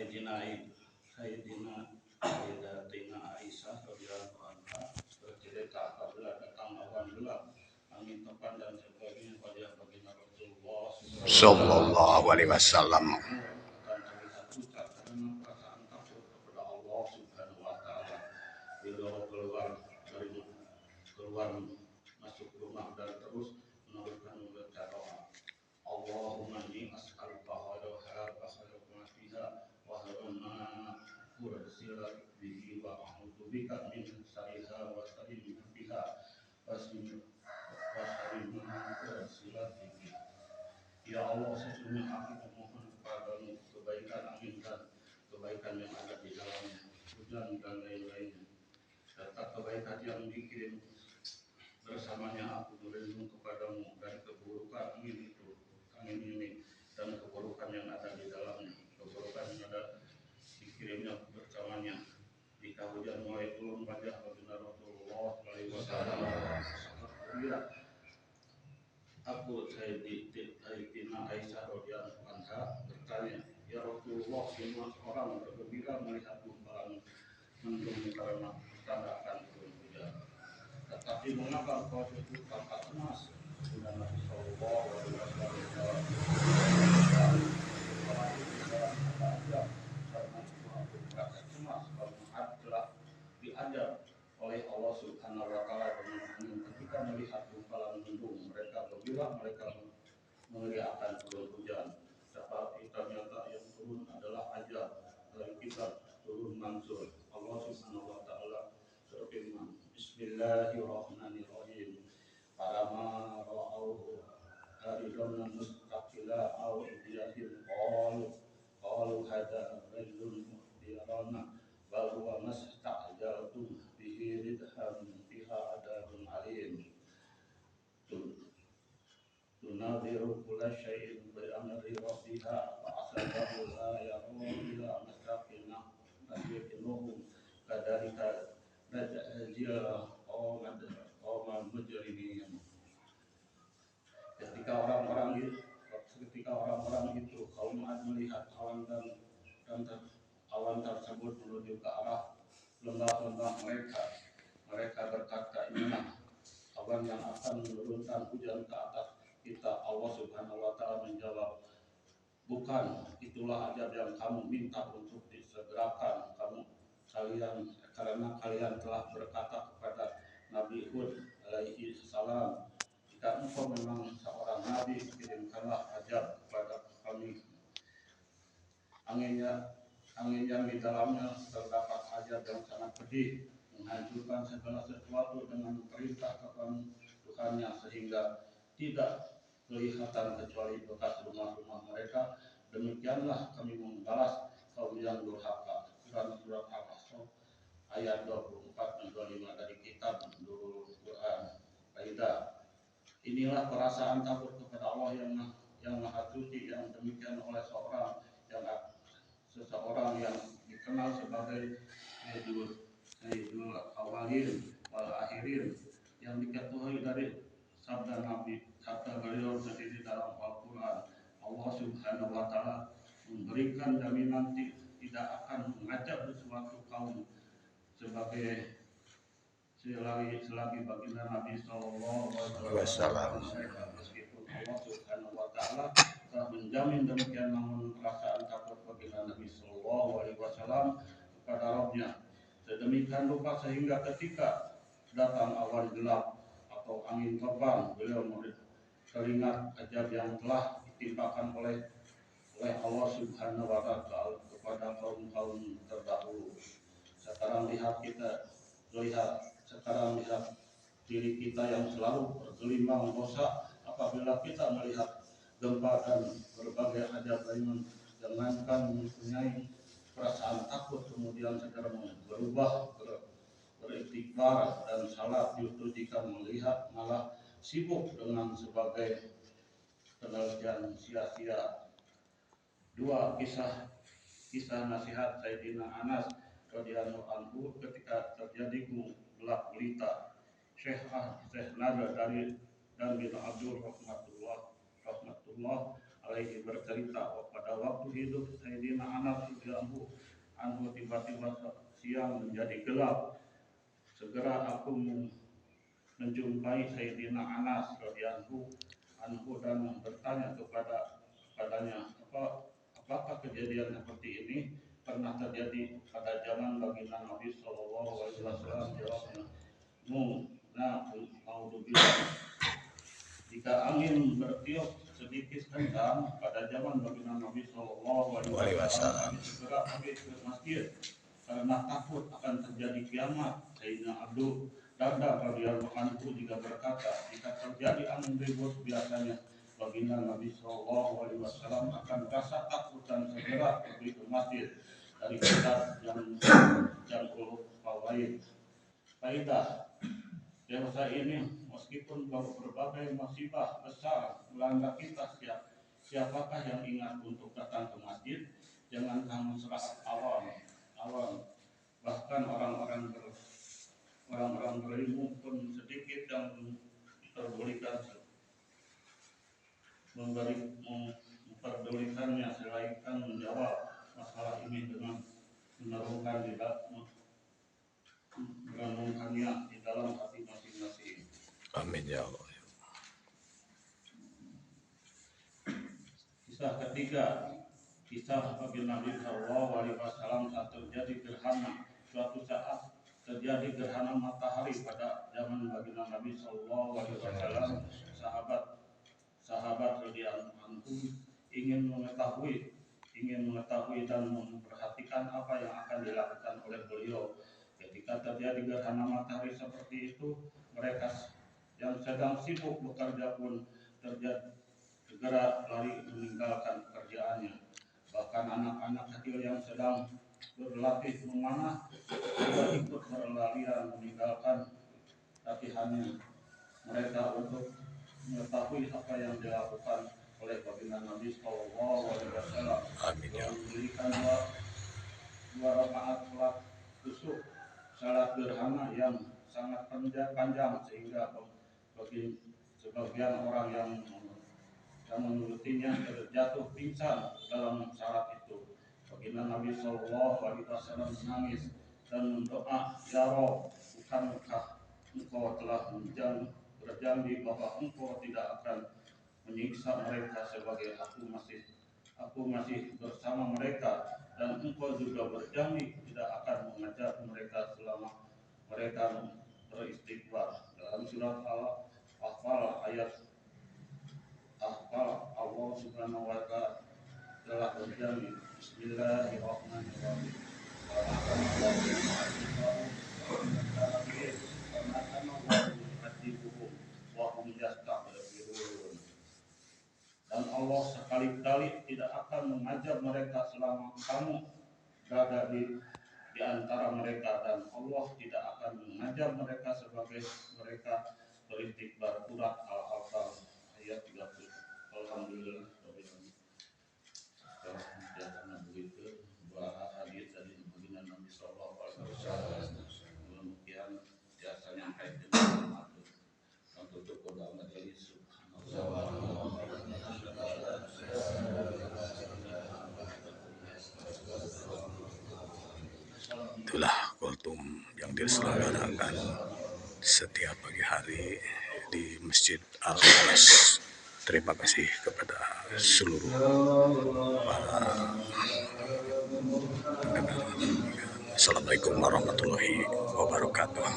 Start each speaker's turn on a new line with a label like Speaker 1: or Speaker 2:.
Speaker 1: Sayyidina Sayyidatina Aisyah radhiyallahu anha bercerita apabila datang awan gelap, angin topan dan sebagainya pada baginda Rasulullah
Speaker 2: Sallallahu alaihi wasallam.
Speaker 1: akan terlihat pucat karena perasaan takut kepada Allah Subhanahu wa taala. Beliau keluar masuk rumah dan terus meneruskan membaca doa. Allahumma inni as'aluka khairal ma fiha wa khairal ma ursilat bihi wa a'udzu bika min syarriha wa syarri ma fiha wa syarri ma ursilat bihi. Ya Allah, sesungguhnya aku memohon kepadamu kebaikan angin dan kebaikan yang ada di dalamnya, hujan dan lain-lainnya, serta kebaikan yang dikirim bersamanya. Aku berlindung kepadamu dari keburukan angin ini dan keburukan yang ada di dalamnya, keburukan yang ada dikirimnya bersamanya. Jika hujan mulai turun pada baginda Rasulullah SAW, aku Sayyidina Aisyah radhiyallahu anha bertanya, ya Rasulullah, semua orang bergembira melihat gumpalan mendung karena tanda akan turun hujan. Tetapi mengapa kau itu tampak cemas? Dan Nabi Sallallahu Alaihi Wasallam karena itu aku merasa cemas karena telah diajar oleh Allah Subhanahu Wa Taala dengan angin ketika melihat gumpalan mendung. Mereka gembira, mereka meneriakkan turun hujan. Tetapi ternyata yang turun adalah ajar dari kitab turun mansur. Allah Subhanahu Wa Taala berfirman, Bismillahirrahmanirrahim. Parama ra'auhu haridun mustaqila au idiyahil qalu hada rajulun muhdirana bal huwa masta'jaltum bihi ridham fiha adabun alim. Tunadiru kulla syai'in bi amri rabbiha fa asabahu la yaru ila mustaqina nasiqinuhum kadarika najzil qawman mujrimin. Ketika orang-orang itu kaum Ad melihat awan tersebut menuju ke arah lembah-lembah mereka berkata, inilah awan yang akan menurunkan hujan ke atas kita. Allah Subhanahu Wa Taala menjawab, bukan, itulah ajab yang kamu minta untuk disegerakan karena kalian telah berkata kepada Nabi Hud alaihi salam, jika engkau memang seorang nabi, kirimkanlah ajab kepada kami. Angin yang di dalamnya terdapat ajab yang sangat pedih, menghancurkan segala sesuatu dengan perintah Tuhannya sehingga tidak kelihatan kecuali bekas rumah-rumah mereka. Demikianlah kami membalas kaum yang durhaka. Surat Al-Ahqaf ayat 24 dan 25 dari kitab Nurul Quran. Faedah. Inilah perasaan takut kepada Allah yang Maha Suci yang demikian oleh seseorang yang dikenal sebagai Sayyidul Awalin wal Akhirin, yang diketahui dari sabda beliau sendiri dalam Al-Quran. Allah Subhanahu Wa Taala memberikan jaminan tidak akan mengajak suatu kaum selagi baginda Nabi Sallallahu Alaihi Wasallam mereka, meskipun Allah Subhanahu Wa Taala telah menjamin demikian, namun perasaan takut baginda Nabi Sallallahu Alaihi Wasallam kepada Rabbnya sedemikian rupa sehingga ketika datang awan gelap atau angin topan, beliau teringat ajab yang telah ditimpakan oleh Allah Subhanahu Wa Taala kepada kaum terdahulu. Sekarang lihat diri kita yang selalu bergelimang dosa. Apabila kita melihat gempa dan berbagai ajab lain, jangankan mempunyai perasaan takut kemudian segera berubah beristighfar dan salat, justru jika melihat malah sibuk dengan sebagai penelitian sia-sia. Dua kisah nasihat Sayyidina Anas radhiyallahu anhu ketika terjadi gelap gulita. Syekh Nada dan bin Abdul rahmatullah alaihi bercerita pada waktu hidup Sayyidina Anas radhiyallahu anhu tiba-tiba siang menjadi gelap. Segera aku menjumpai Sayyidina Anas radhiyallahu anhu dan bertanya kepadanya, apakah kejadian seperti ini pernah terjadi pada zaman baginda Nabi Shallallahu Alaihi Wasallam? Jawabnya, naudzubillah. Jika angin bertiup sedikit kencang pada zaman baginda Nabi Shallallahu Alaihi Wasallam, kami segera pergi ke masjid karena takut akan terjadi kiamat. Sayyidina Abu Darda radhiyallahu anhu juga berkata, jika terjadi angin ribut biasanya baginda Nabi Shallallahu Alaihi Wasallam akan rasa takut dan segera pergi ke masjid. Dari kitab Jamul Fawaid. Faidah, dewasa ini meskipun berbagai musibah besar melanda kita, siapakah yang ingat untuk datang ke masjid? Jangankan masyarakat awam, bahkan orang-orang berilmu pun sedikit yang memperdulikannya selainkan menjawab masalah ini dengan merenungkannya di dalam hati masing-masing.
Speaker 2: Amin ya Allah.
Speaker 1: Kisah ketiga, kisah baginda Nabi Shallallahu Alaihi Wasallam saat terjadi gerhana. Suatu saat terjadi gerhana matahari pada zaman baginda Nabi Shallallahu Alaihi Wasallam. Sahabat radhiyallahu anhu ingin mengetahui dan memperhatikan apa yang akan dilakukan oleh beliau. Ketika terjadi gerhana matahari seperti itu, mereka yang sedang sibuk bekerja pun segera lari meninggalkan pekerjaannya. Bahkan anak-anak kecil yang sedang berlatih memanah juga ikut berlarian meninggalkan latihannya mereka untuk mengetahui apa yang dilakukan oleh baginda Nabi Shallallahu Alaihi Wasallam. Mendirikan dua rakaat sholat kusuk, salat gerhana yang sangat panjang sehingga sebagian orang yang menurutinya terjatuh pingsan dalam salat itu. Baginda Nabi Shallallahu Alaihi Wasallam menangis dan berdoa, ya Rabb, bukankah engkau telah berjanji bahwa engkau tidak akan menyiksa mereka sebagai aku masih bersama mereka, dan engkau juga berjanji tidak akan mengajar mereka selama mereka beristighfar. Dalam surat Al-Ahqaf ayat Allah Subhanahu wa Ta'ala telah berjanji, Bismillahirrahmanirrahim. Dan Allah sekali-kali tidak akan mengajar mereka selama kamu berada di antara mereka, dan Allah tidak akan mengajar mereka sebagai mereka beristighfar. Surat Al-Ahqaf ayat 30. Alhamdulillah. Setelah begitu dua hadis dari baginda Nabi Sallallahu Alaihi Wasallam. Demikian biasanya sampai dengan untuk doa majelis.
Speaker 2: Itulah kultum yang diselenggarakan setiap pagi hari di Masjid Al-Anas. Terima kasih kepada seluruh para pendengar. Assalamualaikum warahmatullahi wabarakatuh.